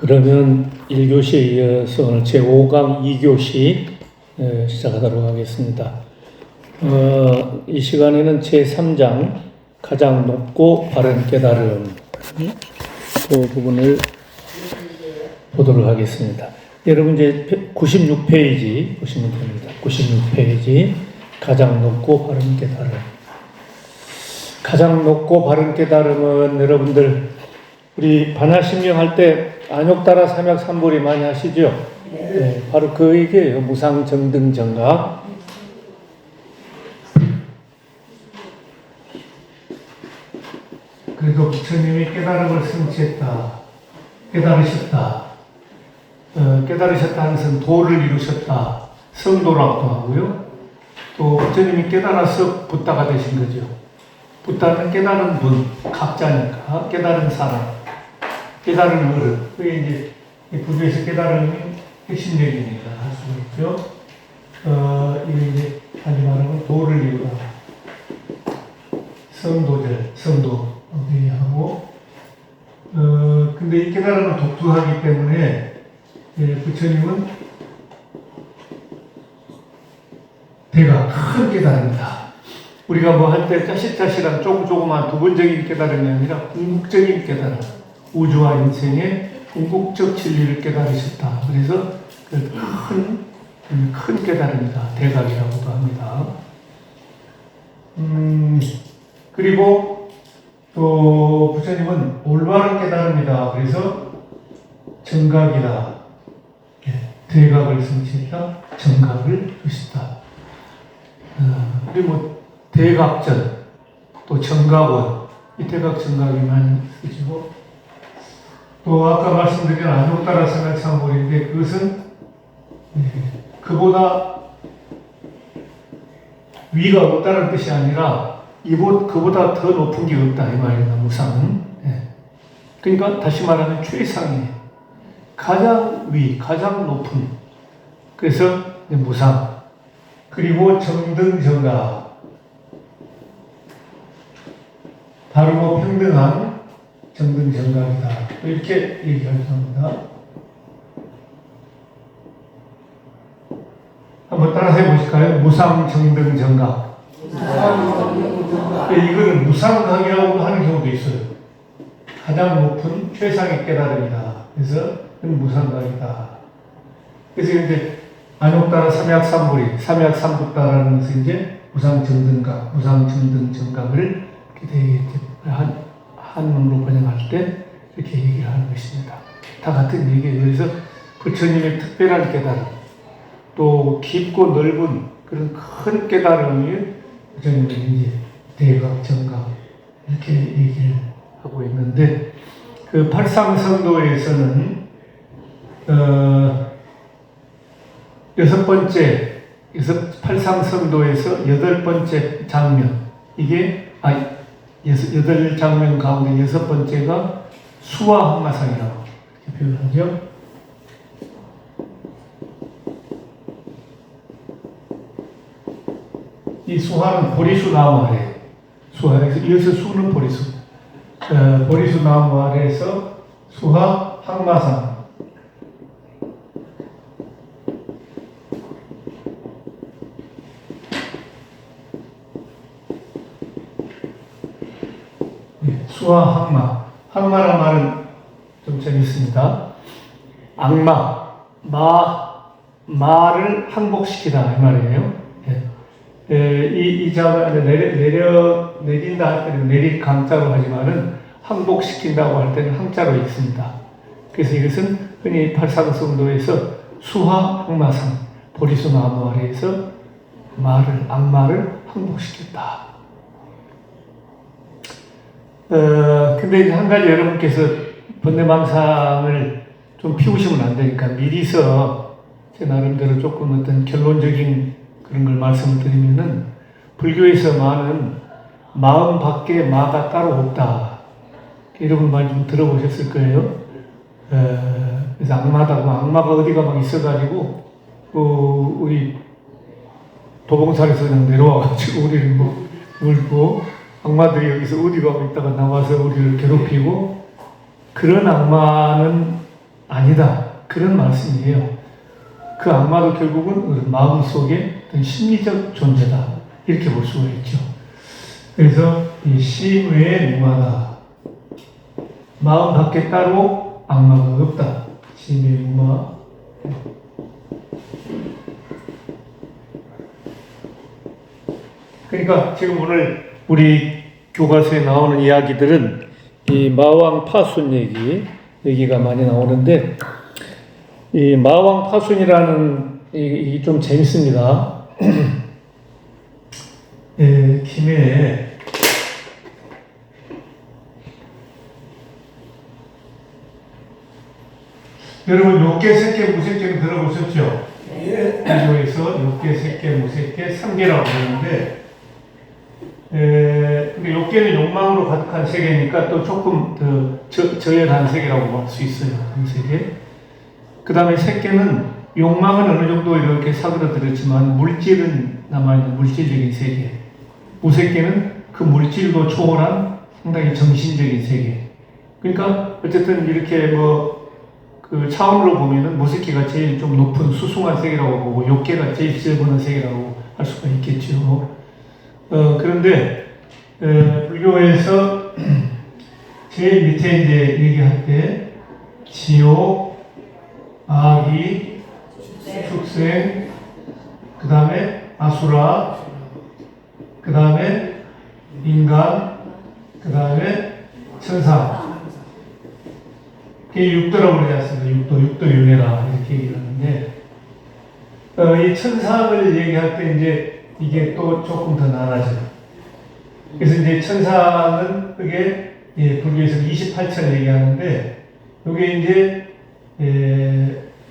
그러면 1교시에 이어서 오늘 제5강 2교시 시작하도록 하겠습니다. 이 시간에는 제3장 가장 높고 바른 깨달음 그 부분을 보도록 하겠습니다. 여러분 이제 96페이지 보시면 됩니다. 96페이지 가장 높고 바른 깨달음. 가장 높고 바른 깨달음은 여러분들 우리 반야심경 할 때 안욕따라 삼약삼보리 많이 하시죠? 네, 바로 그 얘기예요. 무상정등정각. 그래도 부처님이 깨달음을 성취했다. 깨달으셨다. 깨달으셨다 하는 것은 도를 이루셨다. 성도라고도 하고요. 또 부처님이 깨달아서 붓다가 되신 거죠. 붓다는 깨달은 분, 각자니까 깨달은 사람. 깨달은 어른. 그게 이제 부두에서 깨달음이 핵심 얘기니까 할 수 있죠. 이게 이제 다시 말하면 도를 이루다. 성도절, 성도 얘기하고. 근데 이 깨달음은 독특하기 때문에 부처님은 대가 큰 깨달음이다. 우리가 뭐 할 때 짜실짜실한 조그마한 부분적인 깨달음이 아니라 궁극적인 깨달음. 우주와 인생의 궁극적 진리를 깨달으셨다. 그래서 큰 깨달음이다. 대각이라고도 합니다. 그리고 또 부처님은 올바른 깨달음이다. 그래서 정각이다. 대각을 성취했다. 정각을 주셨다. 그리고 뭐 대각전, 또 정각원, 이 대각 정각이 많이 쓰시고, 또 아까 말씀드린 안욕따라 삼약삼보리인데 그것은 그보다 위가 없다는 뜻이 아니라 그보다 더 높은 게 없다 이 말입니다. 무상은. 그러니까 다시 말하면 최상의 가장 위, 가장 높은. 그래서 무상. 그리고 정등정각. 바르고 평등한 정등정각이다. 이렇게 얘기할 수 합니다. 한번 따라서 해보실까요? 무상정등정각. 이거는 무상각이라고 하는 경우도 있어요. 가장 높은 최상의 깨달음이다. 그래서 무상각이다. 그래서 이제 안욕따라 삼약삼보리, 삼약삼붓다라는 것은 이제 무상정등각, 무상정등정각을 이렇게 한문으로 번역할 때 이렇게 얘기를 하는 것입니다. 다 같은 얘기예요. 그래서 부처님의 특별한 깨달음, 또 깊고 넓은 그런 큰 깨달음이 부처님의 이제 대각, 정각 이렇게 얘기를 하고 있는데 그 팔상성도에서는 팔상성도에서 8번째 장면 이게 여덟 장면 가운데 6번째가 수화항마상이라고 이렇게 표현하죠. 이 수화는 보리수 나무 아래, 수화에서 이어서 수는 보리수, 보리수 나무 아래에서 수화 항마상. 수화 항마. 항마란 말은 좀 재밌습니다. 악마, 마를 항복시키다 이 말이에요. 이 자가 내린다 할 때는 내리 강자로 하지만은 항복시킨다고 할 때는 항자로 있습니다. 그래서 이것은 흔히 팔상성도에서 수화 항마상, 보리수 나무 아래에서 악마를 항복시켰다. 근데 이제 한 가지 여러분께서 번뇌망상을 좀 피우시면 안 되니까 미리서 제 나름대로 조금 어떤 결론적인 그런 걸 말씀드리면은 불교에서 마는 마음 밖에 마가 따로 없다. 여러분 말 좀 들어보셨을 거예요. 그래서 악마가 어디가 막 있어가지고 우리 도봉산에서 그냥 내려와가지고 우리를 뭐 물고 악마들이 여기서 어디 가고 있다가 나와서 우리를 괴롭히고 그런 악마는 아니다. 그런 말씀이에요. 그 악마도 결국은 마음속에 어떤 심리적 존재다. 이렇게 볼 수가 있죠. 그래서 이 심의에 무마다. 마음 밖에 따로 악마가 없다. 심의에 무마. 그러니까 지금 오늘 우리 교과서에 나오는 이야기들은 이 마왕 파순 얘기가 많이 나오는데, 이 마왕 파순이라는 이 좀 재밌습니다. 예, 김해에 여러분 욕계, 색계, 무색계는 들어보셨죠? 예. 여기서 욕계, 색계, 무색계, 삼계라고 하는데, 근데 욕계는 욕망으로 가득한 세계니까 또 조금 더 저열한 세계라고 볼 수 있어요. 그 세계. 그 다음에 색계는 욕망은 어느 정도 이렇게 사그러들었지만 물질은 남아있는 물질적인 세계. 무색계는 그 물질도 초월한 상당히 정신적인 세계. 그러니까 어쨌든 이렇게 그 차원으로 보면은 무색계가 제일 좀 높은 수숭한 세계라고 보고 욕계가 제일 지저분한 세계라고 할 수가 있겠죠. 그런데 불교에서 제일 밑에 이제 얘기할 때 지옥, 아기, 축생, 그 다음에 아수라, 그 다음에 인간, 그 다음에 천사. 이게 육도라고 그러지 않습니까? 육도 윤회라 이렇게 얘기를 하는데, 이 천상을 얘기할 때 이제 이게 또 조금 더 나눠져요. 그래서 이제 천상은 그게 불교에서 28천 얘기하는데, 이게 이제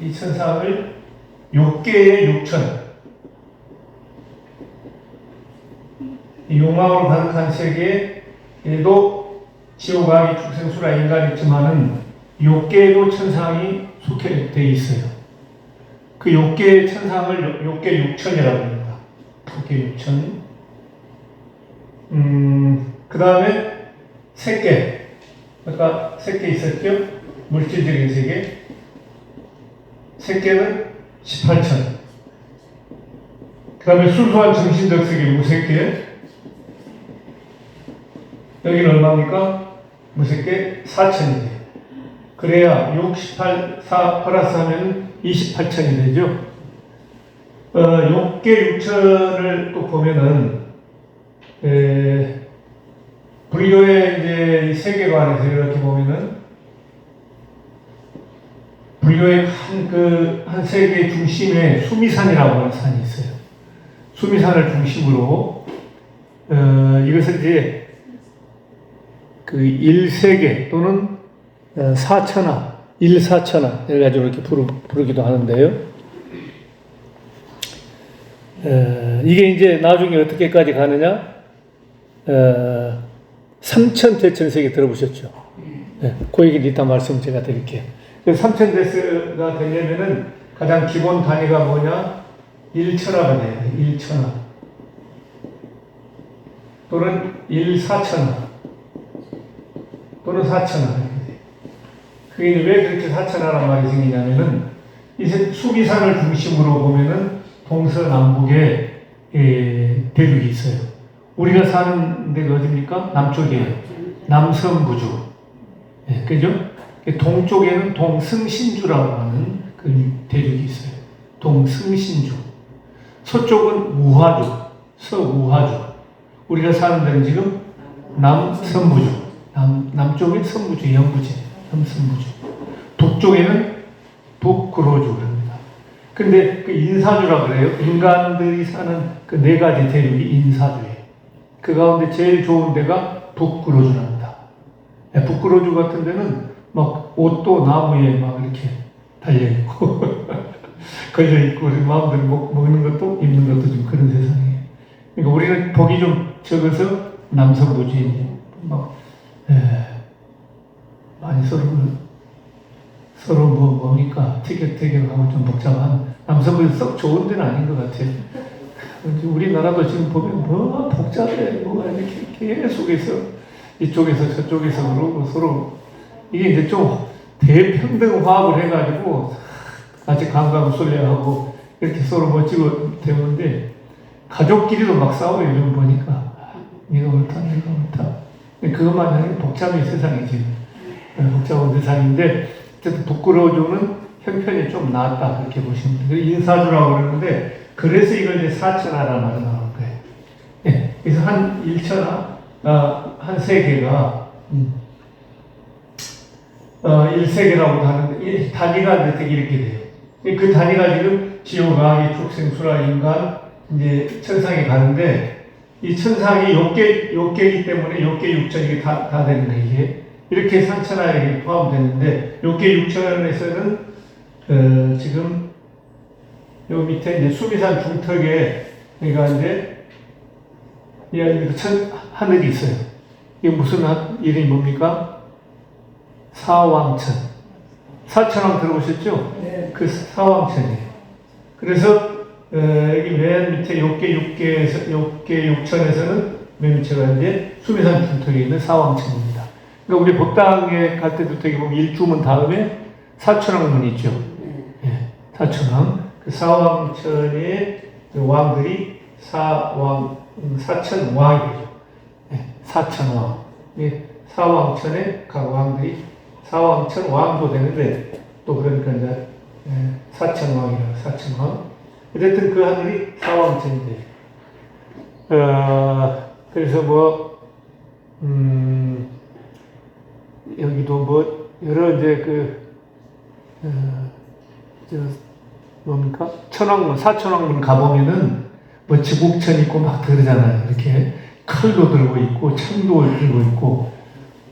이 천상을 6개의 6천, 이 욕망으로 가득한 세계에도 지옥, 아기, 축생, 수라, 인간이 있지만은 6개도 천상이 속해 되어 있어요. 그 6개의 천상을 6개 6천이라고 합니다. 6개 6천. 그 다음에 색계. 아까 색계 있었죠? 물질적인 세계. 색계는 18천. 그 다음에 순수한 정신적 세계 무색계. 여기는 얼마입니까? 무색계 4천이죠. 그래야 6, 18, 4 플러스 하면 28천이 되죠. 6개 6천을 또 보면은, 불교의 이제 세계관에서 이렇게 보면은, 불교의 한 세계 중심에 수미산이라고 하는 산이 있어요. 수미산을 중심으로, 이것을 이제 그 1세계 또는 사천하, 1사천하 이래가지고 이렇게 부르기도 하는데요. 이게 이제 나중에 어떻게까지 가느냐? 삼천대천세계 들어보셨죠? 네, 그 얘기는 이따 말씀 제가 드릴게요. 삼천대천가 되려면은 가장 기본 단위가 뭐냐? 1천하가 돼요. 1천하. 또는 1사천하. 또는 사천하. 그게 왜 그렇게 사천하란 말이 생기냐면은, 이 수미산을 중심으로 보면은 동서남북에 대륙이 있어요. 우리가 사는 데가 어디입니까? 남쪽이에요. 남성부주. 예, 그죠? 동쪽에는 동승신주라고 하는 그 대륙이 있어요. 동승신주. 서쪽은 우화주, 서우화주. 우리가 사는 데는 지금 남성부주. 남쪽은 성부주, 영부지, 남성부주. 북쪽에는 북구로주 그럽니다. 근데 그 인사주라 그래요. 인간들이 사는 그 네 가지 대륙이 인사주예요. 그 가운데 제일 좋은 데가 북구로주랍니다. 북구로주 같은 데는 막 옷도 나무에 막 이렇게 달려있고, 걸려있고, 마음대로 먹는 것도 입는 것도 좀 그런 세상이에요. 그러니까 우리는 복이 좀 적어서 남성부주에 많이 서로 뭡니까? 티격태격하고 좀 복잡한, 남성부주 썩 좋은 데는 아닌 것 같아요. 우리나라도 지금 보면 복잡해. 뭐가 이렇게 계속해서 이쪽에서 저쪽에서 그러고 서로 이게 이제 좀 대평등 화합을 해가지고 같이 강강술래하고 이렇게 서로 멋지고 되는데 가족끼리도 막 싸워요. 요즘 보니까 네가 옳다 내가 옳다. 그것만 하는 복잡한 세상이지. 복잡한 세상인데 어쨌든 부끄러워주는 형편이 좀 나았다 그렇게 보시면 돼요. 인사주라고 그러는데 그래서 이걸 이제 사천하라는 말이 나오는 거예요. 예, 그래서 한 1천하, 한 세계가 1세계라고 하는데 이 단위가 이렇게 돼요. 그 단위가 지금 지옥아기, 축생수라, 인간, 이제 천상에 가는데 이 천상이 욕계이기 때문에 욕계 육천 이게 다 되는 거예요. 이게 이렇게 산천하에 포함되는데 욕계 육천에서는 지금 요 밑에 이제 수미산 중턱에 그러니까 이제 하늘이 있어요. 이게 무슨 이름이 뭡니까? 사왕천. 사천왕 들어보셨죠? 네. 그 사왕천이에요. 그래서 여기 맨 밑에 욕계 육천에서는 맨 밑에가 이제 수미산 중턱에 있는 사왕천입니다. 그러니까 우리 법당에 갈 때도 되게 보면 일주문 다음에 사천왕문이 있죠. 예, 사천왕. 그 사왕천의 왕들이 사천왕이죠. 예, 사천왕. 예, 사왕천의 각 왕들이 사왕천 왕도 되는데 또 그러니까 이제 사천왕이라 사천왕. 어쨌든 그 하늘이 사왕천인데 그래서 뭐 여기도 뭐 여러 이제 뭡니까 천왕문 사천왕문 가보면은 뭐 지국천 있고 막 그러잖아요. 이렇게 칼도 들고 있고 창도 들고 있고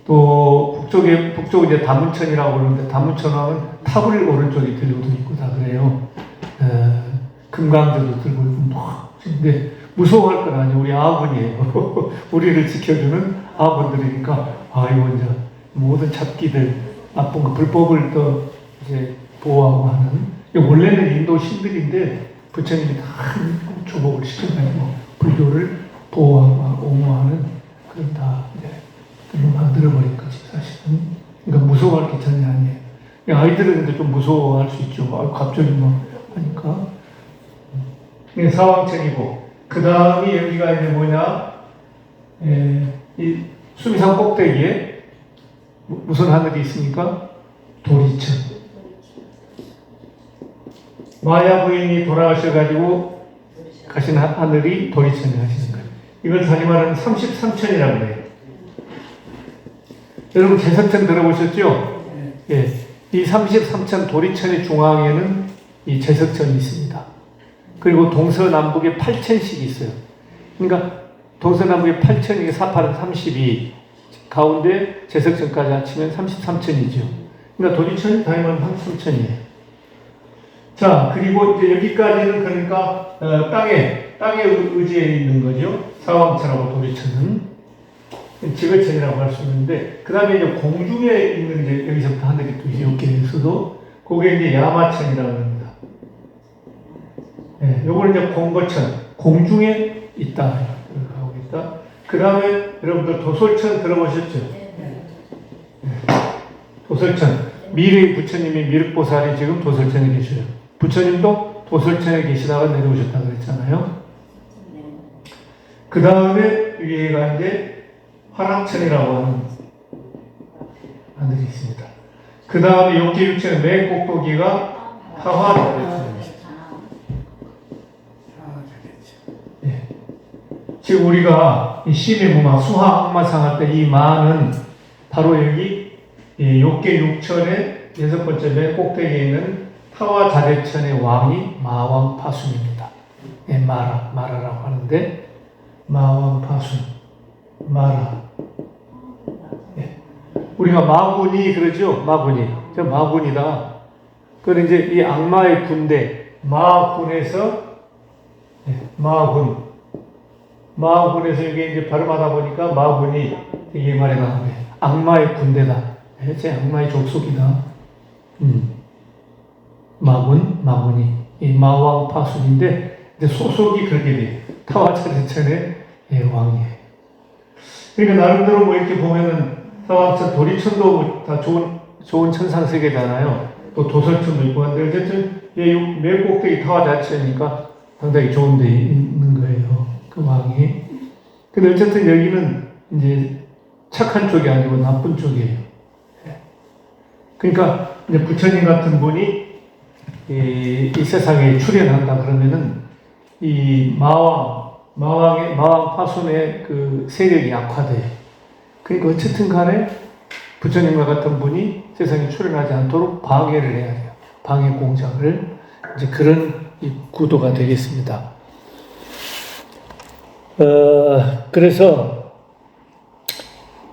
또 북쪽에 이제 다문천이라고 그러는데 다문천왕은 탑을 오른쪽에 들고 있고 다 그래요. 금강조도 들고 있고 뭐 근데 무서워할 건 아니에요. 우리 아버님이에요. 우리를 지켜주는 아버님들이니까 이거 이제 모든 잡기들 나쁜 거 불법을 또 이제 보호하고 하는 원래는 인도 신들인데 부처님이 다 주복을 시켜가지고 불교를 보호하고 옹호하는 그런 다 이제 만들어버린 거지 사실은. 그러니까 무서워할 게 전혀 아니에요. 아이들은 근데 좀 무서워할 수 있죠. 갑자기 막 하니까. 사왕천이고 그 다음이 여기가 이제 뭐냐? 이 수미산 꼭대기에 무슨 하늘이 있습니까? 도리천. 마야 부인이 돌아가셔가지고 가신 하늘이 도리천에 가시는 거예요. 이걸 다시 말하면 33천이라고 해요. 여러분 제석천 들어보셨죠? 예. 이 33천 도리천의 중앙에는 이 제석천이 있습니다. 그리고 동서남북에 8천씩이 있어요. 그러니까 동서남북에 8천이게 사파는 32, 가운데 제석천까지 합치면 33천이죠. 그러니까 도리천이 다이만 33천이에요. 자, 그리고 이제 여기까지는 그러니까 땅에 의지해 있는 거죠. 사왕천하고 도리천은 지배천이라고 할 수 있는데 그 다음에 이제 공중에 있는 이제 여기서부터 하늘이 또 여기에서도 그게 이제 야마천이라고 합니다. 예, 요거는 이제 공거천, 공중에 있다. 하고 있다. 그 다음에 여러분들 도솔천 들어보셨죠? 도솔천. 미래의 부처님이 미륵보살이 지금 도솔천에 계셔요. 부처님도 도솔천에 계시다가 내려오셨다고 그랬잖아요. 그 다음에 위에가 이제 화랑천이라고 하는 하늘이 있습니다. 그 다음에 욕계육천의 맨 꼭대기가 타화천입니다. 지금 우리가 심해무마 수하악마상 할 때 이 마는 바로 여기 욕계 육천의 6번째 맨 꼭대기에 있는 타와자대천의 왕이 마왕파순입니다. 예, 마라라고 하는데 마왕파순, 마라. 예. 우리가 마군이 그러죠. 마군이. 저 마군이다. 그건 이제 이 악마의 군대 마군에서 마군에서 이게 이제 발음하다 보니까 마군이 이게 말에 나오네. 악마의 군대다. 제 악마의 족속이다. 마군이 이 마왕파순인데 이제 소속이 그렇게 돼. 타와차대천의 왕이에요. 그러니까 나름대로 뭐 이렇게 보면은 사왕천 도리천도 다 좋은 좋은 천상세계잖아요. 또 도설천도 있고 한데 어쨌든 매 꼭대기 타와 자체니까 상당히 좋은 데 있는 거예요. 그 왕이. 근데 어쨌든 여기는 이제 착한 쪽이 아니고 나쁜 쪽이에요. 그러니까 이제 부처님 같은 분이 이 세상에 출현한다 그러면은 이 마왕 파손의 그 세력이 약화돼요. 그러니까 어쨌든 간에 부처님과 같은 분이 세상에 출현하지 않도록 방해를 해야 돼요. 방해 공작을. 이제 그런 이 구도가 되겠습니다. 그래서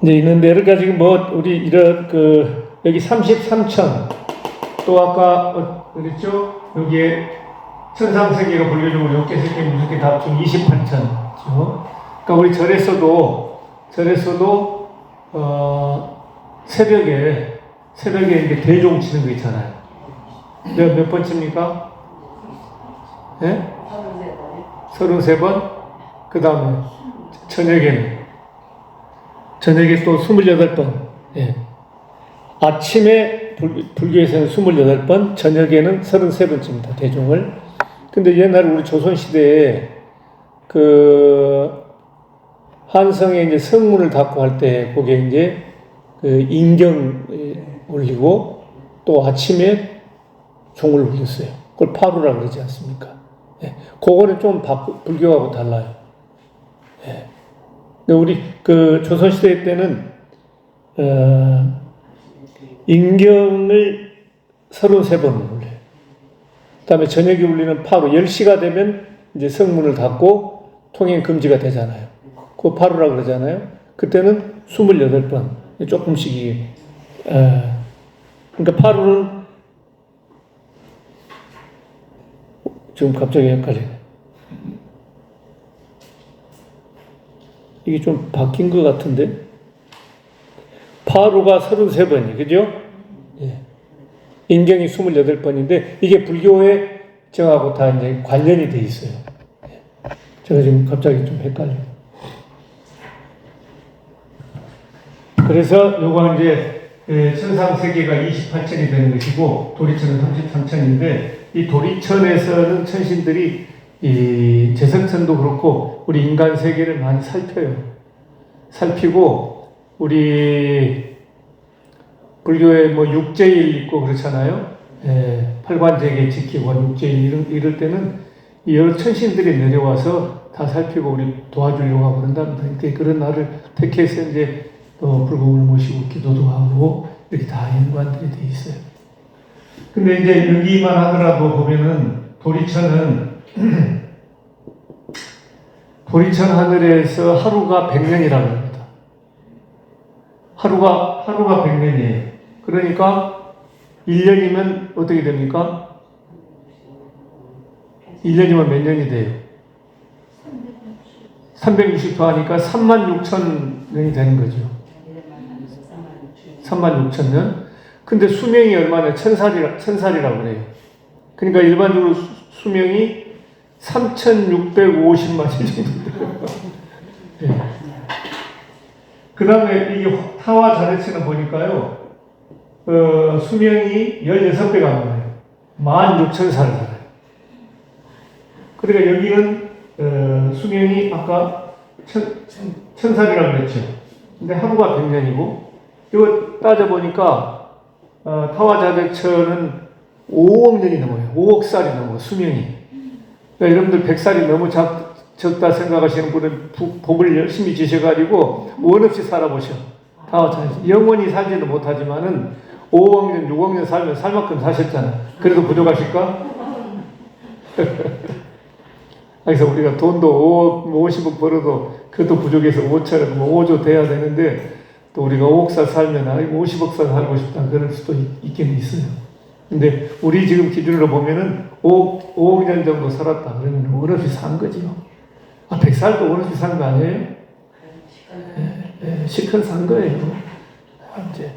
이제 있는데 여러 가지 우리 이런 여기 33천 또 아까 그랬죠? 여기에 천상세계가 불교적으로 6개, 3개, 무섭게 다 합치면 28천이죠. 그러니까 우리 절에서도 새벽에 이렇게 대종 치는 거 있잖아요. 몇 번 칩니까? 예? 33번? 그 다음에 저녁에 또 28번. 예. 아침에 불교에서는 28번, 저녁에는 33번 칩니다. 대종을. 근데 옛날에 우리 조선시대에 한성에 이제 성문을 닫고 할 때 거기에 이제 인경 올리고 또 아침에 종을 울렸어요. 그걸 파루라 그러지 않습니까? 예. 그거는 좀 불교하고 달라요. 예. 근데 우리 조선시대 때는 인경을 33번 울려요. 그 다음에 저녁에 울리는 파루, 10시가 되면 이제 성문을 닫고 통행 금지가 되잖아요. 그거 파루라 그러잖아요. 그때는 28번, 조금씩, 그러니까 파루는, 지금 갑자기 헷갈리네. 이게 좀 바뀐 것 같은데? 파루가 33번이, 그죠? 예. 인경이 28번인데, 이게 불교에 저하고 다 이제 관련이 돼 있어요. 예. 제가 지금 갑자기 좀 헷갈려요. 그래서 요거 이제 천상세계가 28천이 되는 것이고, 도리천은 33천인데, 이 도리천에서는 천신들이 이 제석천도 그렇고, 우리 인간 세계를 많이 살펴요. 살피고, 우리 불교에 육제일 있고 그렇잖아요. 예, 팔관제계 지키고 육제일 이럴 때는 여러 천신들이 내려와서 다 살피고 우리 도와주려고 하고 그런답니다. 그런 날을 택해서 이제 불공을 모시고 기도도 하고 이렇게 다 연관들이 돼 있어요. 근데 이제 여기만 하더라도 보면은 도리천은 도리천 하늘에서 하루가 100년이라고 합니다. 하루가 100년이에요. 그러니까 1년이면 어떻게 됩니까? 1년이면 몇 년이 돼요? 360도 하니까 36,000년이 되는 거죠. 36,000년. 근데 수명이 얼마나 천살이라고 그래요. 그러니까 일반적으로 수명이 3,650만 년 정도 돼요. 네. 그 다음에 이게 타와 자레치는 보니까요, 수명이 16배가 안 나요. 16,000살을 살아요. 그러니까 여기는, 수명이 아까 1,000살이라고 그랬죠. 근데 하루가 100년이고, 이거 따져보니까, 타와 자레처는 5억 년이 넘어요. 5억 살이 넘어요, 수명이. 그러니까 여러분들 100살이 너무 적다 생각하시는 분은 복을 열심히 지셔가지고 원 없이 살아보셔. 영원히 살지는 못하지만은 5억 년, 6억 년 살면 살 만큼 사셨잖아. 그래도 부족하실까? 그래서 우리가 돈도 50억 벌어도 그것도 부족해서 5천억, 5조 돼야 되는데 또 우리가 5억 살 살면 50억 살 살고 싶다. 그럴 수도 있긴 있어요. 근데 우리 지금 기준으로 보면은 5억 년 정도 살았다. 그러면 원 없이 산 거지요. 100살도 원 없이 산 거 아니에요? 실컷 산 거예요. 이제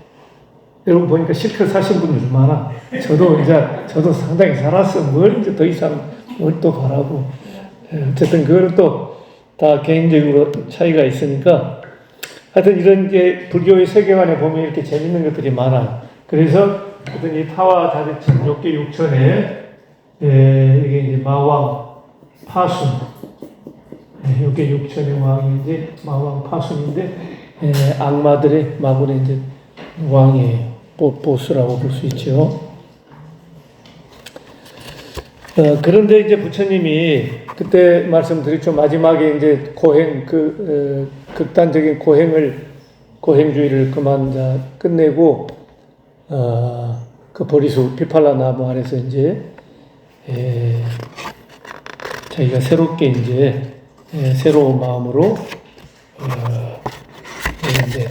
여러분 보니까 실컷 사신 분들 많아. 저도 상당히 살았어. 뭘 이제 더 이상 뭘 또 바라고. 어쨌든 그거는 또 다 개인적으로 차이가 있으니까. 하여튼 이런 이제 불교의 세계관에 보면 이렇게 재밌는 것들이 많아. 그래서 어떤 이 타와 자재천 욕계 6천에 이게 이제 마왕 파순, 욕계 6천의 왕이 이제 마왕 파순인데 악마들의 마군의 이제 왕이에요. 보스라고 볼 수 있죠. 그런데 이제 부처님이 그때 말씀드렸죠. 마지막에 이제 극단적인 고행주의를 끝내고, 그 보리수 피팔라 나무 아래서 이제, 자기가 새롭게 이제, 새로운 마음으로, 이제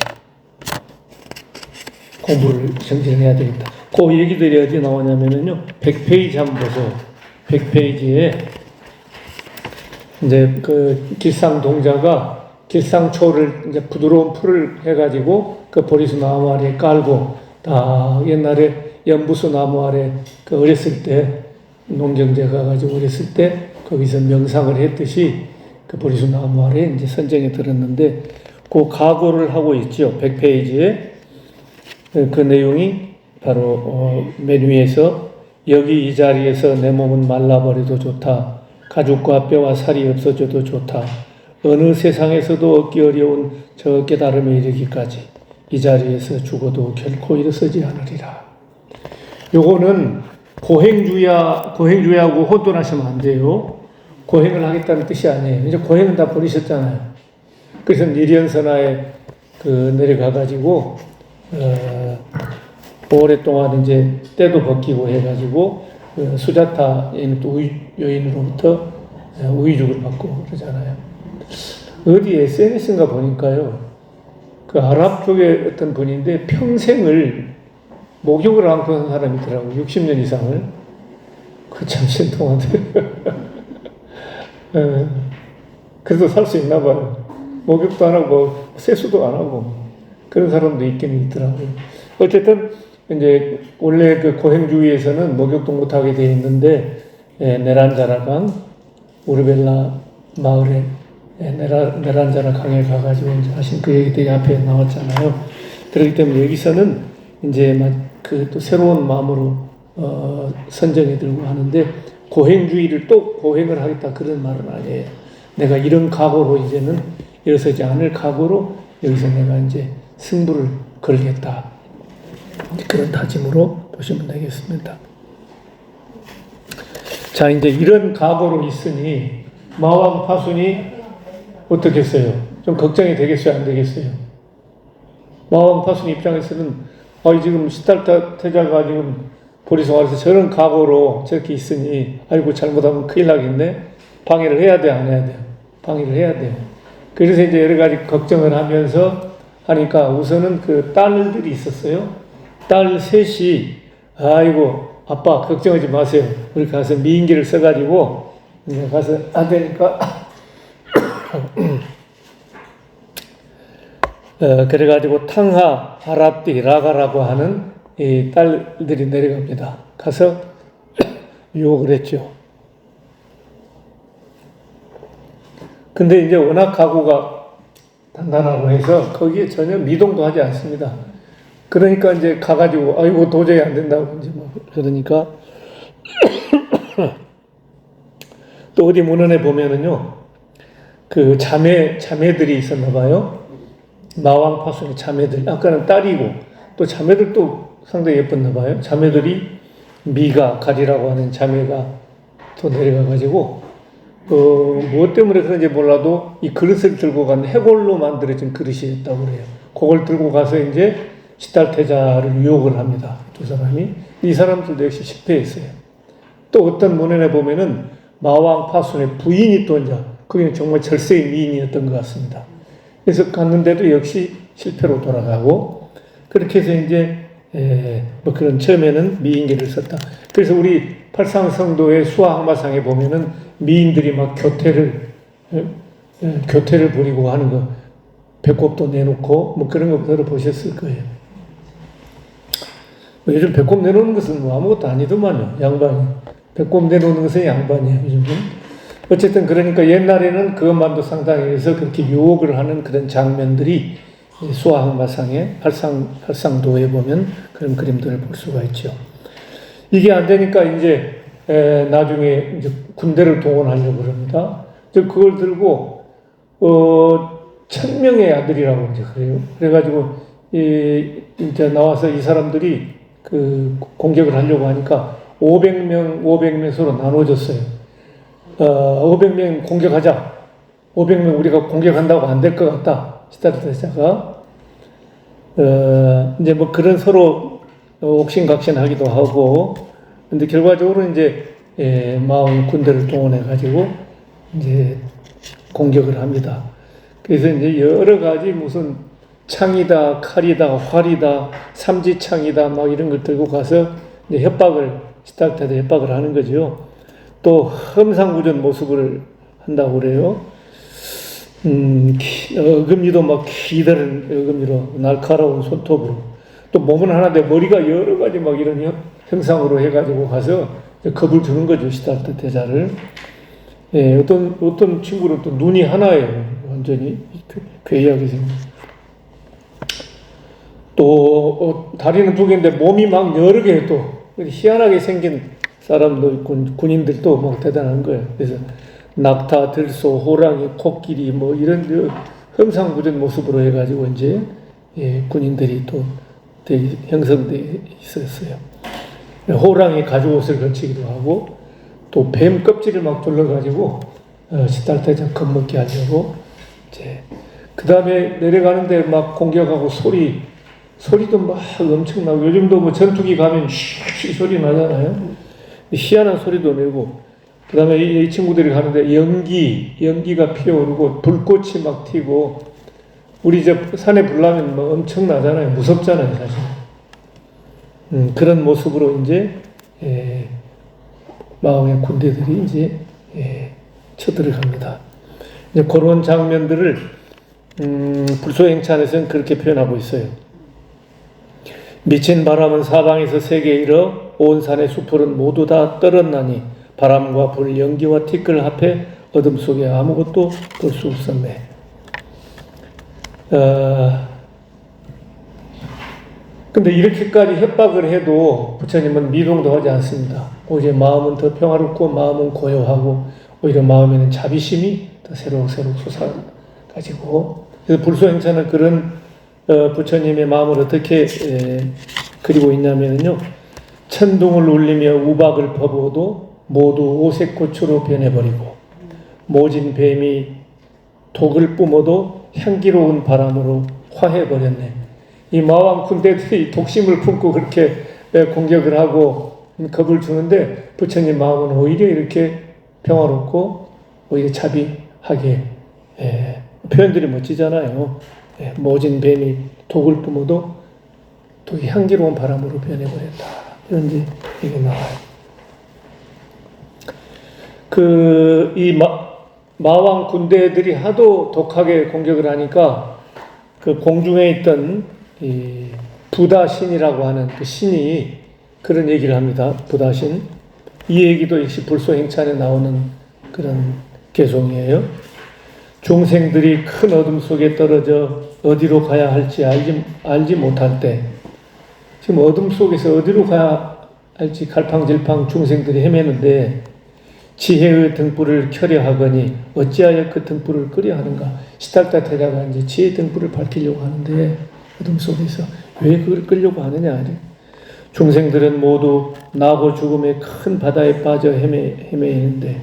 공부를 정진해야 되겠다. 그 얘기들이 어디 나오냐면요. 100페이지 한번 보세요. 100페이지에 이제 그 길상동자가 길상초를 이제 부드러운 풀을 해가지고 그 보리수 나무 아래 깔고 다 옛날에 연부수 나무 아래 그 어렸을 때 농경제 가가지고 어렸을 때 거기서 명상을 했듯이 그 보리수 나무 아래 이제 선정에 들었는데 그 각오를 하고 있죠. 100페이지에 그 내용이 바로 맨 위에서 여기 이 자리에서 내 몸은 말라버려도 좋다. 가죽과 뼈와 살이 없어져도 좋다. 어느 세상에서도 얻기 어려운 저 깨달음에 이르기까지 이 자리에서 죽어도 결코 일어서지 않으리라. 요거는 고행주의하고 혼돈하시면 안 돼요. 고행을 하겠다는 뜻이 아니에요. 이제 고행은 다 버리셨잖아요. 그래서 니련선하에 내려가가지고 오랫동안 이제 때도 벗기고 해가지고 수자타 여인으로부터 우의죽을 받고 그러잖아요. 어디 SNS인가 보니까요. 그 아랍 쪽의 어떤 분인데 평생을 목욕을 안고 한 사람이 있더라고요. 60년 이상을. 그 참 신통한데. 그래도 살 수 있나 봐요. 목욕도 안 하고 세수도 안 하고 그런 사람도 있긴 있더라고요. 어쨌든 이제 원래 그 고행주의에서는 목욕도 못하게 되어 있는데 네란자라강 우르벨라 마을에 네란자라 강에 가가지고 이제 하신 그 얘기들이 앞에 나왔잖아요. 그렇기 때문에 여기서는 이제 그 또 새로운 마음으로 선정이 들고 하는데 고행주의를 또 고행을 하겠다 그런 말은 아니에요. 내가 이런 각오로 이제는 일어서지 않을 각오로 여기서 내가 이제 승부를 걸겠다. 그런 다짐으로 보시면 되겠습니다. 자, 이제 이런 각오로 있으니 마왕 파순이 어떻겠어요? 좀 걱정이 되겠어요? 안 되겠어요? 마왕 파순 입장에서는 지금 시달타 태자가 지금 보리송아리에서 저런 각오로 저렇게 있으니 아이고 잘못하면 큰일 나겠네. 방해를 해야 돼, 안 해야 돼요? 방해를 해야 돼요. 그래서 이제 여러 가지 걱정을 하면서 하니까 우선은 그 딸들이 있었어요. 딸 셋이 아이고 아빠 걱정하지 마세요. 우리 가서 미인기를 써가지고 가서 안 되니까 그래가지고 탕하 하랍디 라가라고 하는 이 딸들이 내려갑니다. 가서 유혹을 했죠. 근데 이제 워낙 각오가 단단하고 해서 거기에 전혀 미동도 하지 않습니다. 그러니까 이제 가가지고 아이고 도저히 안 된다고 이제 뭐 그러니까 또 어디 문헌에 보면은요 그 자매들이 있었나 봐요. 마왕 파순의 자매들 아까는 딸이고 또 자매들도 상당히 예뻤나 봐요. 자매들이 미가 가리라고 하는 자매가 또 내려가가지고 무엇 때문에 그런지 몰라도 이 그릇을 들고 간 해골로 만들어진 그릇이었다고 그래요. 그걸 들고 가서 이제 시달태자를 유혹을 합니다. 두 사람이. 이 사람들도 역시 실패했어요. 또 어떤 문헌에 보면은 마왕 파순의 부인이 또 이제 거기는 정말 절세의 미인이었던 것 같습니다. 그래서 갔는데도 역시 실패로 돌아가고 그렇게 해서 이제 뭐 그런 처음에는 미인계를 썼다. 그래서 우리 팔상성도의 수화항마상에 보면은 미인들이 막 교태를 부리고 하는 거 배꼽도 내놓고 뭐 그런 거 들어보셨을 거예요. 요즘 배꼽 내놓는 것은 뭐 아무것도 아니더만요. 양반이. 배꼽 내놓는 것은 양반이에요. 요즘은. 어쨌든 그러니까 옛날에는 그것만도 상당히 해서 그렇게 유혹을 하는 그런 장면들이 수화항마상의 활상도에 보면 그런 그림들을 볼 수가 있죠. 이게 안 되니까 이제 나중에 이제 군대를 동원하려고 그럽니다. 그걸 들고 1000명의 아들이라고 이제 그래요. 그래가지고 이제 나와서 이 사람들이 그 공격을 하려고 하니까 500명 서로 나눠졌어요. 500명 공격하자. 500명 우리가 공격한다고 안 될 것 같다. 시다르타자가 이제 뭐 그런 서로 옥신각신하기도 하고, 근데 결과적으로 이제 마왕이 군대를 동원해 가지고 이제 공격을 합니다. 그래서 이제 여러 가지 무슨 창이다, 칼이다, 활이다, 삼지창이다, 막 이런 걸 들고 가서 이제 시다르타한테 협박을 하는 거죠. 또 험상궂은 모습을 한다고 그래요. 어금니도 막 기다란 어금니로, 날카로운 손톱으로, 또 몸은 하나인데 머리가 여러 가지 막 이런 형상으로 해가지고 가서 겁을 주는 거죠, 시다르타 대자를. 어떤 친구는 또 눈이 하나예요. 완전히 괴이하게 생긴. 또 다리는 두 개인데 몸이 막 여러 개, 또 희한하게 생긴 사람도 있고 군인들도 막 대단한 거예요. 그래서 낙타, 들소, 호랑이, 코끼리 뭐 이런 험상궂은 모습으로 해가지고 이제 군인들이 또 형성돼 있었어요. 호랑이 가죽옷을 걸치기도 하고, 또 뱀 껍질을 막 둘러가지고 시달타자 겁먹게 하려고. 이제 그 다음에 내려가는데 막 공격하고 소리도 막 엄청나고, 요즘도 뭐 전투기 가면 쉬 소리 나잖아요. 희한한 소리도 내고, 그 다음에 이 친구들이 가는데 연기가 피어오르고 불꽃이 막 튀고, 우리 산에 불나면 뭐 엄청나잖아요. 무섭잖아요, 사실. 그런 모습으로 이제 마왕의 군대들이 이제 쳐들어갑니다. 이제 그런 장면들을 불소행찬에서는 그렇게 표현하고 있어요. 미친 바람은 사방에서 세게 일어 온 산의 숲풀은 모두 다 떨었나니 바람과 불, 연기와 티끌 합해 어둠 속에 아무것도 볼 수 없었네. 근데 이렇게까지 협박을 해도 부처님은 미동도 하지 않습니다. 오히려 마음은 더 평화롭고 마음은 고요하고, 오히려 마음에는 자비심이 더 새록새록 솟아가지고, 그래서 불소행차는 그런 부처님의 마음을 어떻게 그리고 있냐면요, 천둥을 울리며 우박을 퍼부어도 모두 오색고추로 변해버리고, 모진 뱀이 독을 뿜어도 향기로운 바람으로 화해버렸네. 이 마왕 군대들이 독심을 품고 그렇게 공격을 하고 겁을 주는데, 부처님 마음은 오히려 이렇게 평화롭고 오히려 자비하게, 표현들이 멋지잖아요. 모진 뱀이 독을 뿜어도 독이 향기로운 바람으로 변해버렸다. 이런 얘기 나와요. 이 마왕 군대들이 하도 독하게 공격을 하니까 그 공중에 있던 이 부다신이라고 하는 그 신이 그런 얘기를 합니다. 부다신. 이 얘기도 역시 불소행찬에 나오는 그런 개송이에요. 중생들이 큰 어둠 속에 떨어져 어디로 가야 할지 알지 못할 때, 지금 어둠 속에서 어디로 가야 할지 갈팡질팡 중생들이 헤매는데, 지혜의 등불을 켜려 하거니 어찌하여 그 등불을 끄려 하는가. 시달타 태자가 이제 지혜의 등불을 밝히려고 하는데 어둠 속에서 왜 그걸 끄려고 하느냐. 중생들은 모두 나고 죽음의 큰 바다에 빠져 헤매이는데,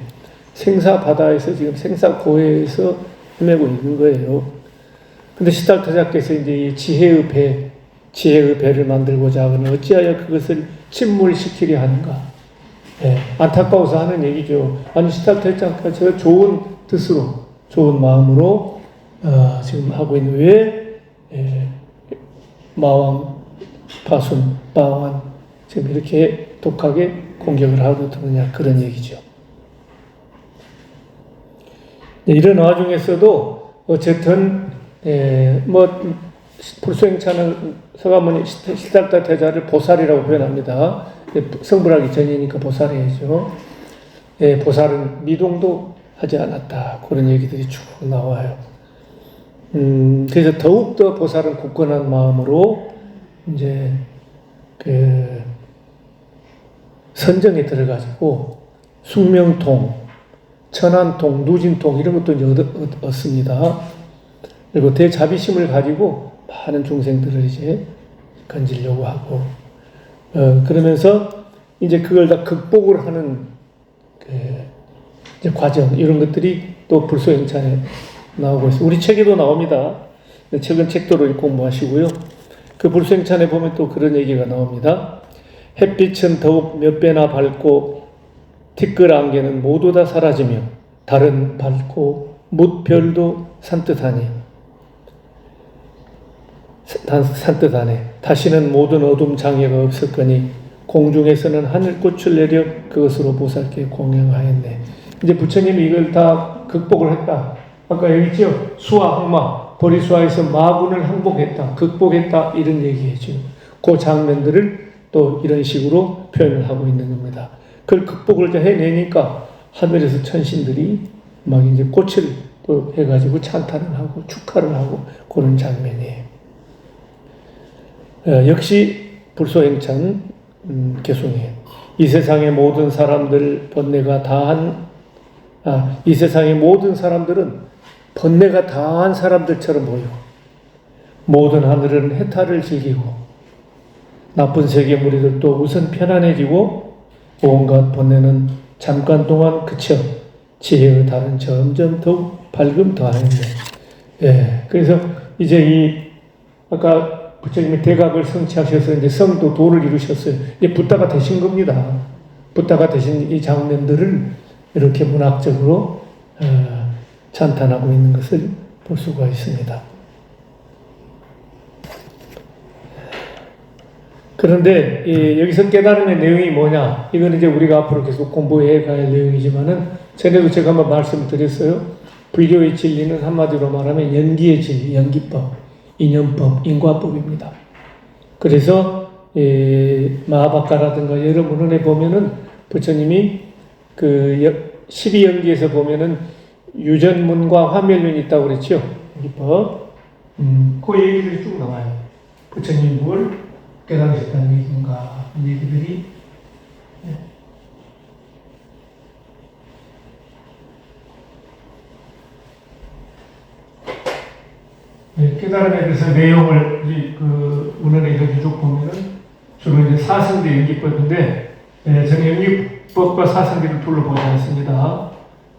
생사 바다에서 지금 생사 고해에서 헤매고 있는 거예요. 근데 시달타자께서 이제 이 지혜의 배를 만들고자 하거니 어찌하여 그것을 침몰시키려 하는가. 안타까워서 하는 얘기죠. 아니, 시달타자가 저 좋은 뜻으로, 좋은 마음으로 지금 하고 있는, 왜 마왕 지금 이렇게 독하게 공격을 하고 드느냐, 그런 얘기죠. 이런 와중에서도 어쨌든 불소행차는 서가모니 시달타 태자를 보살이라고 표현합니다. 성불하기 전이니까 보살이죠. 보살은 미동도 하지 않았다. 그런 얘기들이 쭉 나와요. 그래서 더욱더 보살은 굳건한 마음으로 이제 그 선정에 들어가지고 숙명통, 천안통, 누진통 이런 것도 이제 얻습니다. 그리고 대자비심을 가지고 많은 중생들을 이제 건지려고 하고, 그러면서 이제 그걸 다 극복을 하는 그 이제 과정 이런 것들이 또 불소행찬에 나오고 있어요. 우리 책에도 나옵니다. 최근 책도를 읽고 공부하시고요. 그 불소행찬에 보면 또 그런 얘기가 나옵니다. 햇빛은 더욱 몇 배나 밝고 티끌 안개는 모두 다 사라지며 달은 밝고 뭇별도 산뜻하네. 다시는 모든 어둠 장애가 없을 거니 공중에서는 하늘꽃을 내려 그것으로 보살께 공양하였네. 이제 부처님이 이걸 다 극복을 했다. 아까 여기 있죠? 수화 항마, 보리수화에서 마군을 항복했다, 극복했다 이런 얘기해죠. 그 장면들을 또 이런 식으로 표현을 하고 있는 겁니다. 그걸 극복을 해내니까 하늘에서 천신들이 막 이제 꽃을 또 해가지고 찬탄을 하고 축하를 하고 그런 장면이에요. 역시 불소행찬 개송이에요. 이 세상의 모든 사람들 번뇌가 다한 이 세상의 모든 사람들은 번뇌가 다한 사람들처럼 보이고 모든 하늘은 해탈을 즐기고 나쁜 세계 무리들도 우선 편안해지고 온갖 번뇌는 잠깐 동안 그쳐 지혜의 달은 점점 더욱 밝음 더하였네. 예, 그래서 이제 이 아까 부처님이 대각을 성취하셔서 이제 성도 도를 이루셨어요. 이제 붓다가 되신 겁니다. 붓다가 되신 이 장면들을 이렇게 문학적으로 찬탄하고 있는 것을 볼 수가 있습니다. 그런데 여기서 깨달음의 내용이 뭐냐? 이건 이제 우리가 앞으로 계속 공부해 갈 내용이지만은 전에도 제가 한번 말씀을 드렸어요. 불교의 진리는 한마디로 말하면 연기의 진리, 연기법, 인연법, 인과법입니다. 그래서 마하바카라든가 여러 문헌에 보면은 부처님이 그 12연기에서 보면은 유전문과 화멸문이 있다고 그랬죠. 연기법. 그 얘기들이 쭉 나와요. 부처님이 뭘 깨달으셨다는 얘기인가, 이 얘기들이. 깨달음에 대해서 내용을 그 문헌에 이렇게 쭉 보면은 주로 이제 사성대 연기법인데, 저는 연기법과 사성대를 둘로 보지 않습니다.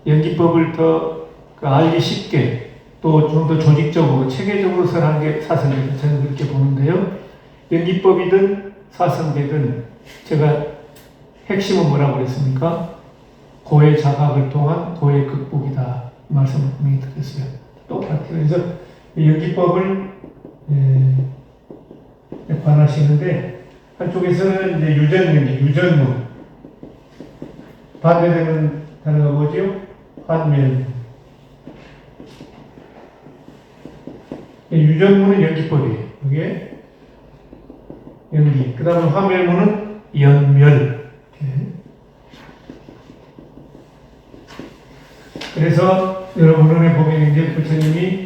연기법을 더 알기 쉽게 또 좀 더 조직적으로 체계적으로 설한 게 사성대다. 저는 그렇게 보는데요. 연기법이든 사성대든 제가 핵심은 뭐라고 그랬습니까? 고의 자각을 통한 고의 극복이다. 말씀을 분명히 드렸어요. 똑같아요. 그래서 연기법을 관하시는데 한쪽에서는 이제 유전연기, 유전문, 반대되는 단어가 뭐죠? 환멸. 유전문은 연기법이에요. 이게 연기. 그 다음에 화멸문은 연멸. 그래서 여러분에 보면 이제 부처님이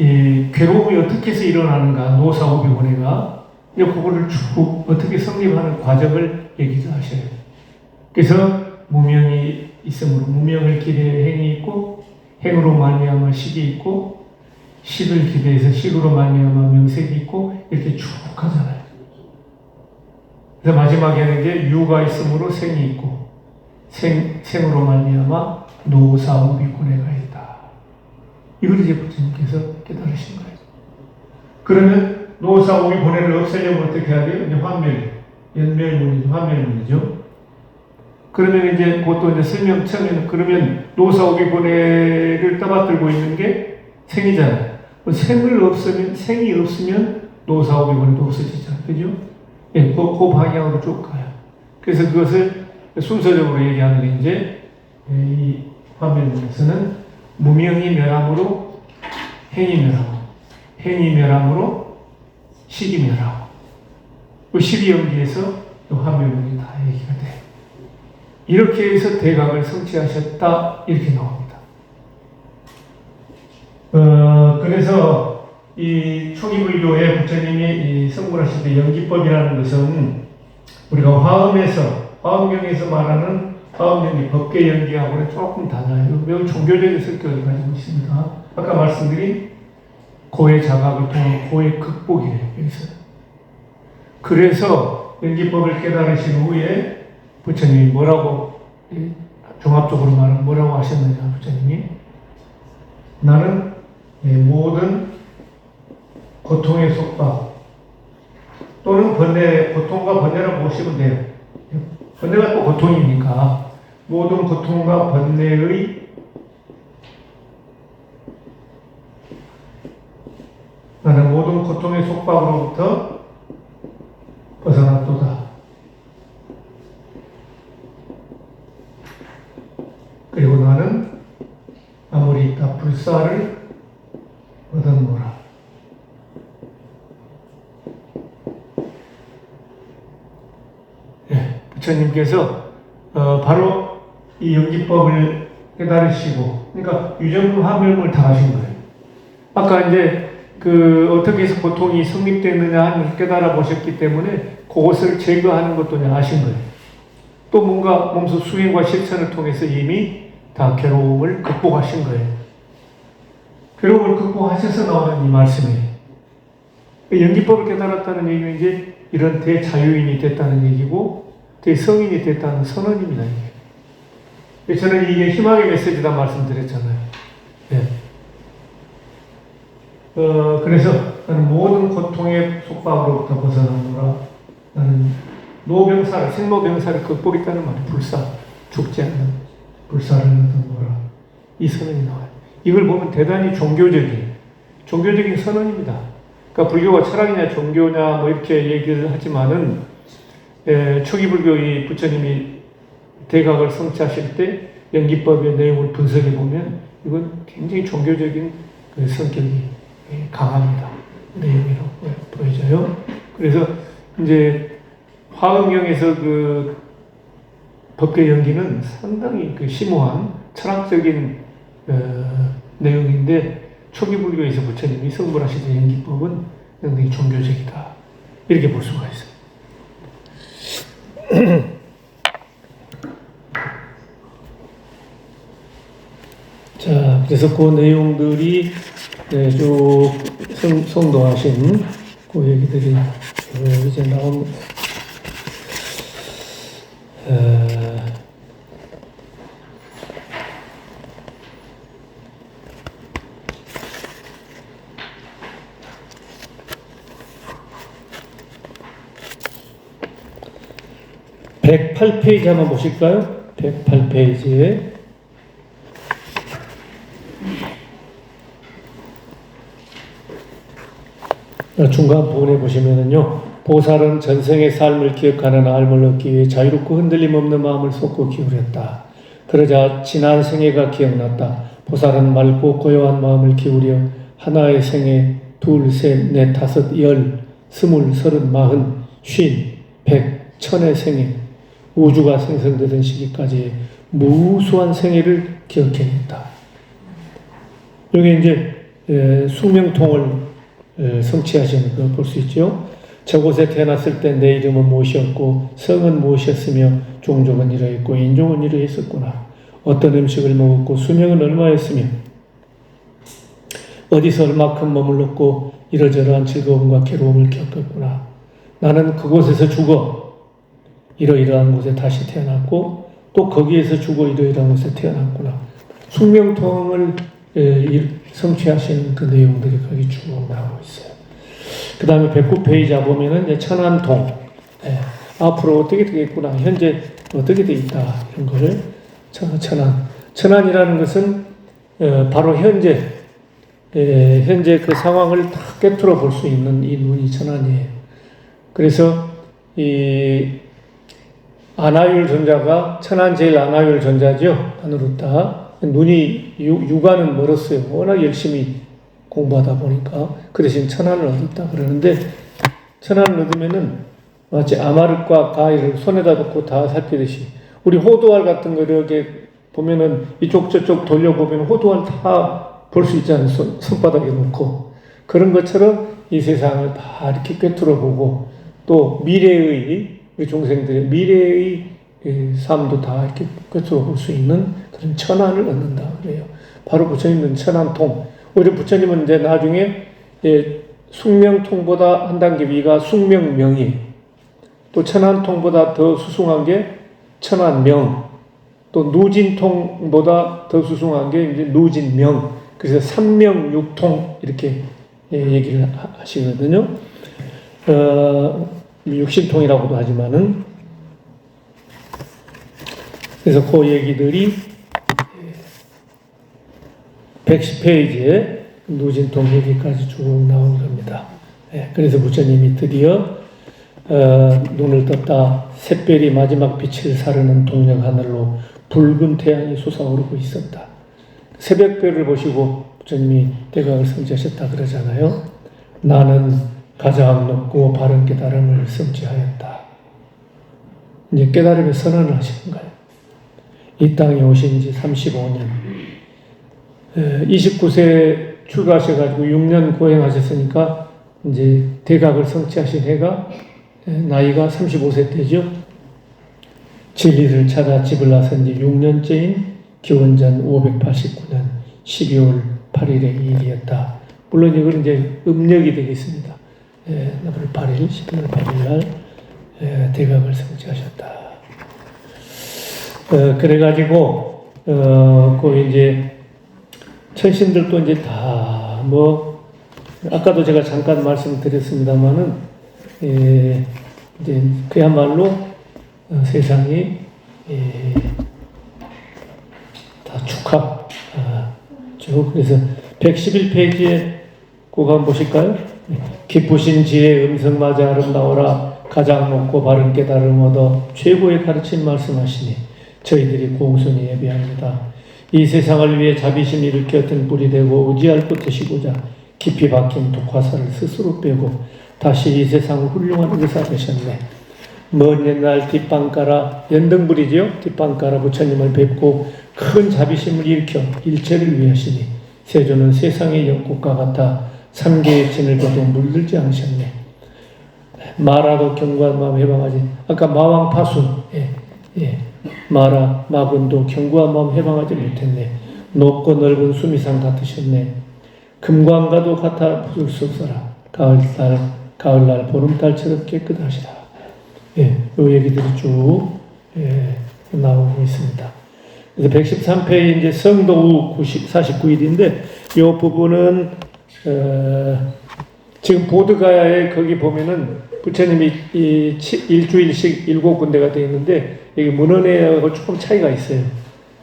이 괴로움이 어떻게 해서 일어나는가, 노사오비고뇌가 그거를 쭉 어떻게 성립하는 과정을 얘기를 하셔요. 그래서 무명이 있으므로 무명을 기대해 행이 있고, 행으로 말미암아 식이 있고, 식을 기대해서 식으로 말미암아 명색이 있고, 이렇게 쭉 하잖아요. 그래서 마지막에는 이제 유가 있으므로 생이 있고, 생으로 말미암아 노사오비고뇌가 있다. 이걸 이제 부처님께서 깨달으신 거예요. 그러면 노사오비고뇌를 없애려면 어떻게 해야 돼요? 이제 환멸, 연멸문이죠. 환멸문이죠. 그러면 이제 그것도 이제 설명 처음에는 그러면 노사오비고뇌를 떠받들고 있는 게 생이잖아요. 생이 없으면 노사오비고뇌도 없어지잖아요. 그죠? 예, 그 방향으로 쭉 가요. 그래서 그것을 순서적으로 얘기하는 게 이제 이 화면에서는 무명이 멸함으로 행이 멸하고, 행이 멸함으로 식이 멸하고, 그 12연기에서 화면이 다 얘기가 돼요. 이렇게 해서 대각을 성취하셨다 이렇게 나옵니다. 그래서 이 초기 불교의 부처님이 이 성불하실 때 연기법이라는 것은 우리가 화엄경에서 말하는 화엄연기, 법계 연기하고는 조금 달라요. 매우 종교적인 성격을 가지고 있습니다. 아까 말씀드린 고의 자각을 통한 고의 극복이에요. 여기서. 그래서 연기법을 깨달으신 후에 부처님이 뭐라고 종합적으로 말하면 뭐라고 하셨느냐, 부처님이 나는 모든 고통의 속박 또는 번뇌, 고통과 번뇌라고 보시면 돼요. 번뇌가 또 고통이니까 모든 고통과 번뇌의 나는 모든 고통의 속박으로부터 벗어났도다. 그리고 나는 아무리 있다 불사를 얻었노라. 부처님께서 바로 이 연기법을 깨달으시고, 그러니까 유정화멸을 다 하신 거예요. 아까 이제 어떻게 해서 고통이 성립되느냐 하는 깨달아 보셨기 때문에 그것을 제거하는 것도 아신 거예요. 또 뭔가 몸소 수행과 실천을 통해서 이미 다 괴로움을 극복하신 거예요. 괴로움을 극복하셔서 나오는 이 말씀이에요. 연기법을 깨달았다는 얘기는 이제 이런 대자유인이 됐다는 얘기고 대성인이 됐다는 선언입니다. 저는 이게 희망의 메시지다 말씀드렸잖아요. 네. 그래서 나는 모든 고통의 속박으로부터 벗어나노라. 나는 생로병사를 극복했다는 말이 불사, 죽지 않는 불사를 얻어노라. 이 선언이 나와요. 이걸 보면 대단히 종교적인 선언입니다. 그러니까 불교가 철학이냐 종교냐 뭐 이렇게 얘기를 하지만은 초기 불교의 부처님이 대각을 성취하실 때 연기법의 내용을 분석해 보면 이건 굉장히 종교적인 성격이 강합니다. 내용이라고 보여져요. 그래서 이제 화엄경에서 법계 연기는 상당히 심오한 철학적인 내용인데 초기 불교에서 부처님이 성불하시던 연기법은 상당히 종교적이다. 이렇게 볼 수가 있어요. 자, 그래서 그 내용들이 쭉 성도하신 그 얘기들이 이제 나옵니다. 108페이지 한번 보실까요? 108페이지에 중간 부분에 보시면은요, 보살은 전생의 삶을 기억하는 알을 얻기 위해 자유롭고 흔들림 없는 마음을 쏟고 기울였다. 그러자 지난 생애가 기억났다. 보살은 맑고 고요한 마음을 기울여 하나의 생애, 둘, 셋, 넷, 다섯, 열, 스물, 서른, 마흔, 쉰, 백, 천의 생애, 우주가 생성되던 시기까지 무수한 생애를 기억해냈다. 여기 이제 수명통을 성취하시는 걸 볼 수 있죠. 저곳에 태어났을 때 내 이름은 무엇이었고 성은 무엇이었으며 종족은 이러했고 인종은 이러했었구나. 어떤 음식을 먹었고 수명은 얼마였으며 어디서 얼마큼 머물렀고 이러저러한 즐거움과 괴로움을 겪었구나. 나는 그곳에서 죽어 이러이러한 곳에 다시 태어났고 또 거기에서 죽어 이러이러한 곳에 태어났구나. 숙명통을 성취하시는 그 내용들이 거기 쭉 나오고 있어요. 그 다음에 109페이지 보면은 천안통, 앞으로 어떻게 되겠구나, 현재 어떻게 돼 있다, 이런 거를 천안이라는 것은 바로 현재 그 상황을 다 꿰뚫어 볼 수 있는 이 눈이 천안이에요. 그래서 이 아나율 존자가 천안 제일 아나율 존자죠. 아누루타. 눈이 육안은 멀었어요. 워낙 열심히 공부하다 보니까 그 대신 천안을 얻었다 그러는데, 천안을 얻으면은 마치 아마르과 가위를 손에다 놓고 다 살피듯이, 우리 호두알 같은 거 이렇게 보면은 이쪽 저쪽 돌려보면 호두알 다 볼 수 있잖아요. 손바닥에 놓고. 그런 것처럼 이 세상을 다 이렇게 꿰뚫어 보고 또 미래의 우리 중생들의 미래의 삶도 다 이렇게 꿰뚫어 볼 수 있는 그런 천안을 얻는다 그래요. 바로 부처님은 천안통. 오히려 부처님은 이제 나중에 숙명통보다 한 단계 위가 숙명명이에요. 또 천안통보다 더 수승한 게 천안명. 또 누진통보다 더 수승한 게 이제 누진명. 그래서 삼명육통 이렇게 얘기를 하시거든요. 육신통이라고도 하지만은 그래서 그 얘기들이 110페이지에 누진통 얘기까지 쭉 나온 겁니다. 그래서 부처님이 드디어 눈을 떴다. 샛별이 마지막 빛을 사르는 동력 하늘로 붉은 태양이 솟아오르고 있었다. 새벽별을 보시고 부처님이 대각을 성취하셨다 그러잖아요. 나는 가장 높고 바른 깨달음을 성취하였다. 이제 깨달음의 선언을 하시는 거예요. 이 땅에 오신 지 35년. 29세 출가하셔가지고 6년 고행하셨으니까 이제 대각을 성취하신 해가 나이가 35세 때죠. 진리를 찾아 집을 나선 지 6년째인 기원전 589년 12월 8일의 일이었다. 물론 이건 이제 음력이 되겠습니다. 8일, 12월 8일 날 대각을 성취하셨다. 그래가지고 그 이제 천신들도 이제 다 뭐 아까도 제가 잠깐 말씀드렸습니다만은 이제 그야말로 세상이 다 축하죠. 그래서 111페이지에 그거 한번 보실까요? 기쁘신 지혜 음성마저 아름다워라. 가장 높고 바른 깨달음 얻어 최고의 가르침 말씀하시니 저희들이 공손히 예배합니다. 이 세상을 위해 자비심 일으켜 등불이 되고 의지할 곳 되시고자 깊이 박힌 독화살을 스스로 빼고 다시 이 세상을 훌륭한 의사 되셨네. 먼 옛날 뒷방가라 연등불이죠. 뒷방가라 부처님을 뵙고 큰 자비심을 일으켜 일체를 위하시니 세조는 세상의 연꽃과 같아 삼계의 진을 거도 물들지 않으셨네. 마라도 견고한 마음 해방하지. 아까 마왕 파순 마라 마군도 견고한 마음 해방하지 못했네. 높고 넓은 수미상 같으셨네. 금광과도 같아 부술 수 없어라. 가을날 보름달처럼 깨끗하시다. 이 얘기들이 쭉 나오고 있습니다. 그래서 113페이지 이제 성도우 49일인데 이 부분은 지금 보드가야에 거기 보면은 부처님이 일주일씩 7군데가 되어 있는데 여기 문헌에하고 조금 차이가 있어요.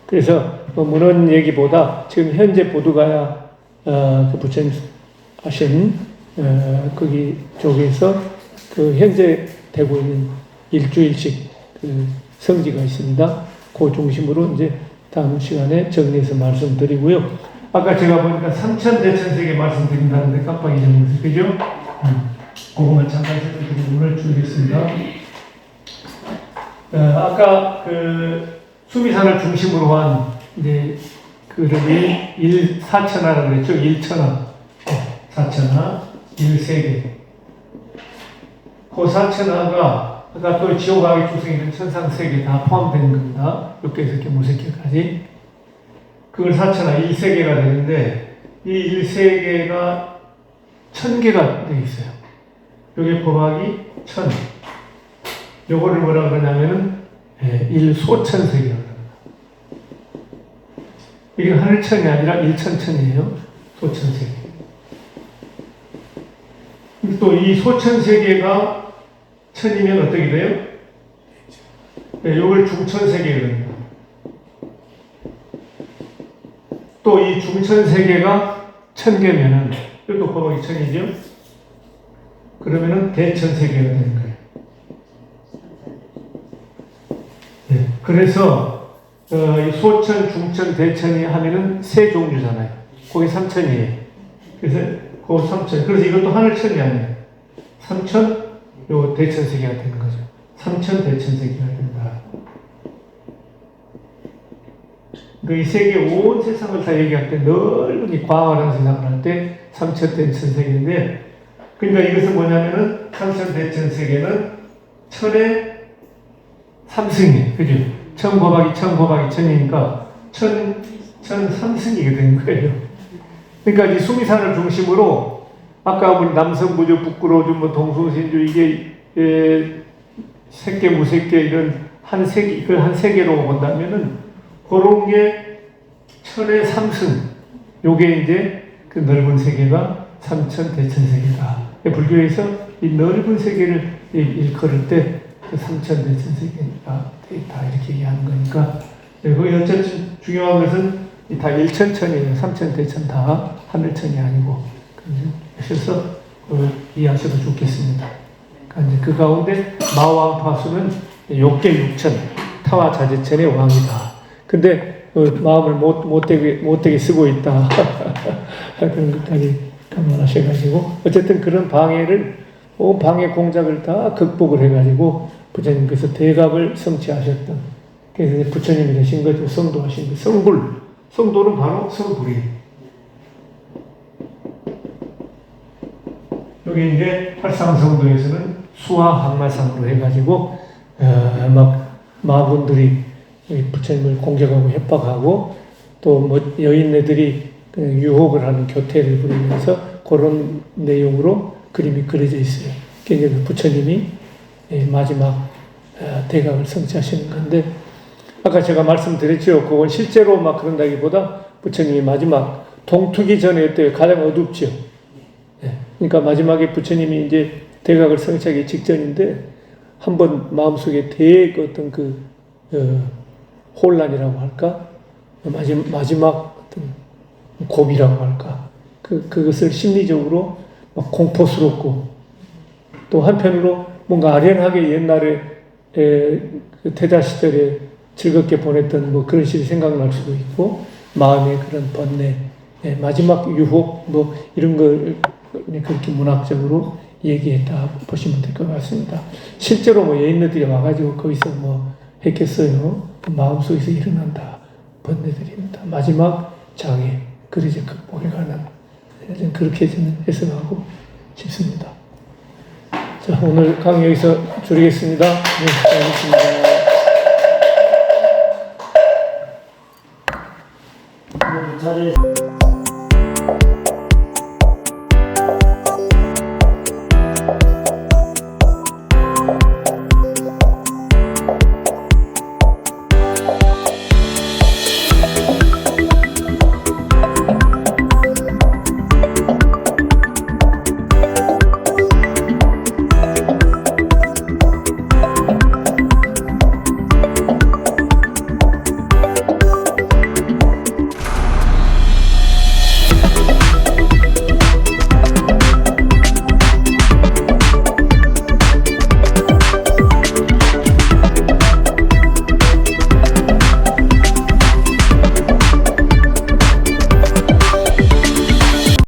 그래서 문헌 얘기보다 지금 현재 보드가야 그 부처님 하신 거기 쪽에서 그 현재 되고 있는 일주일씩 그 성지가 있습니다. 그 중심으로 이제 다음 시간에 정리해서 말씀드리고요. 아까 제가 보니까 삼천대천세계 말씀드린다는데 깜빡 잊었는데 그죠? 그것만 잠깐 설명드리고 오늘 줄이겠습니다. 아까 그 수미산을 중심으로 한 이제 그룹이 4천하라고 그랬죠? 1천하, 4천하, 1세계. 그 4천하가 아까 또 지옥아의 주성이든 천상세계 다 포함되는 겁니다. 6개에서 이렇게 무색계까지. 그걸 4천하 1세계가 되는데 이 1세계가 1000개가 되어 있어요. 여기 고박이 1000. 요거를 뭐라 그러냐면은 1소천세계라고 합니다. 이게 하늘천이 아니라 1천천이에요. 소천세계. 또 이 소천세계가 천이면 어떻게 돼요? 요걸 중천세계거든요. 또 이 중천세계가 1000개면은 이것도 고박이 1000이죠? 그러면은 대천세계가 되는 거예요. 네. 그래서 이 소천, 중천, 대천이 하면은 세 종류잖아요. 거기 3천이에요. 그래서 그 3천. 그래서 이것도 하늘천이 아니에요. 3천, 요 대천세계가 되는 거죠. 3천 대천세계가 된다. 이 세계 온 세상을 다 얘기할 때 넓은 이 광활한 세상을 할 때 삼천대천세계인데, 그러니까 이것은 뭐냐면은 삼천대천세계는 천의 삼승이에요. 그죠? 천 곱하기 천이니까 천 삼승이게 된 거예요. 그러니까 이 수미산을 중심으로 아까 우리 남성부주, 북구로주, 뭐 동수신주 이게 색계, 무색계 이런 한 세계, 이걸 한 세계로 본다면은 그런 게 천의 삼승. 요게 이제 그 넓은 세계가 삼천대천세계다. 불교에서 이 넓은 세계를 걸을 때 그 삼천대천세계가 있다 이렇게 얘기하는 거니까. 거기 어쨌든 중요한 것은 다 일천천이에요. 삼천대천 다 하늘천이 아니고. 그래서 이해하셔도 좋겠습니다. 그러니까 이제 그 가운데 마왕파수는 욕계 육천, 타와 자재천의 왕이다. 근데 마음을 못되게 쓰고 있다. 그런 것까지 감안하셔가지고 어쨌든 그런 방해를 방해 공작을 다 극복을 해가지고 부처님께서 대갑을 성취하셨던, 그래서 부처님이 되신 거죠. 성도하신 거. 성도는 바로 성불이에요. 여기 이제 팔상성도에서는 수화항마상으로 해가지고 막 마군들이 부처님을 공격하고 협박하고 또 뭐 여인네들이 유혹을 하는 교태를 부리면서 그런 내용으로 그림이 그려져 있어요. 그게 부처님이 마지막 대각을 성취하시는 건데, 아까 제가 말씀드렸죠. 그건 실제로 막 그런다기보다 부처님이 마지막 동투기 전에 때 가장 어둡죠. 그러니까 마지막에 부처님이 이제 대각을 성취하기 직전인데 한번 마음속에 어떤 혼란이라고 할까? 마지막 어떤 고비라고 할까? 그것을 심리적으로 막 공포스럽고 또 한편으로 뭔가 아련하게 옛날에 태자 시절에 즐겁게 보냈던 뭐 그런 식이 생각날 수도 있고, 마음의 그런 번뇌, 마지막 유혹 뭐 이런 걸 그렇게 문학적으로 얘기했다 보시면 될 것 같습니다. 실제로 뭐 여인들이 와가지고 거기서 뭐 했겠어요. 마음속에서 일어난다 번뇌들입니다. 마지막 장애, 그리제 극복해가는, 그렇게 저는 해석하고 싶습니다. 자, 오늘 강의 여기서 줄이겠습니다. 네, 알겠습니다. 자리에